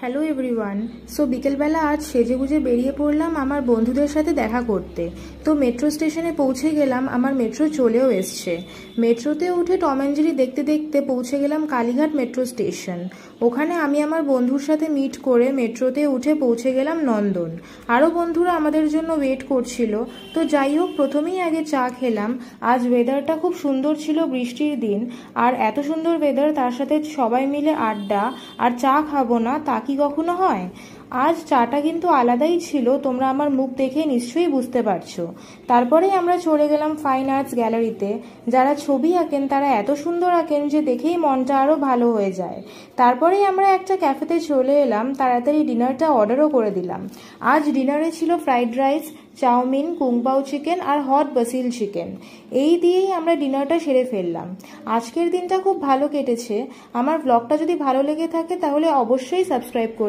Hello everyone. So বিকেলবেলা আজ সেজেগুজে বেরিয়ে পড়লাম আমার বন্ধুদের সাথে দেখা করতে। তো মেট্রো স্টেশনে পৌঁছে গেলাম, আমার মেট্রো চলেও এসছে। মেট্রোতে উঠে টম অ্যান্ড জেরি দেখতে দেখতে পৌঁছে গেলাম কালীঘাট মেট্রো স্টেশন। ওখানে আমি আমার বন্ধুর সাথে মিট করে মেট্রোতে উঠে পৌঁছে গেলাম নন্দন। আরও বন্ধুরা আমাদের জন্য ওয়েট করছিল। তো যাই হোক, প্রথমেই আগে চা খেলাম। আজ ওয়েদারটা খুব সুন্দর ছিল, বৃষ্টির দিন, আর এত সুন্দর ওয়েদার, তার সাথে সবাই মিলে আড্ডা আর চা খাবো না তা কি কখনো হয়? আজ চাটা কিন্তু আলাদাই ছিল, তোমরা আমার মুখ দেখে নিশ্চয়ই বুঝতে পারছো। তারপরেই আমরা চলে গেলাম ফাইন আর্টস গ্যালারিতে। যারা ছবি আঁকেন তারা এত সুন্দর আঁকেন যে দেখেই মনটা আরও ভালো হয়ে যায়। তারপরেই আমরা একটা ক্যাফেতে চলে এলাম, তাড়াতাড়ি ডিনারটা অর্ডারও করে দিলাম। আজ ডিনারে ছিল ফ্রাইড রাইস, চাউমিন, কুংপাও চিকেন আর হট বাসিল চিকেন। এই দিয়েই আমরা ডিনারটা সেরে ফেললাম। আজকের দিনটা খুব ভালো কেটেছে। আমার ব্লগটা যদি ভালো লেগে থাকে তাহলে অবশ্যই সাবস্ক্রাইব করুন।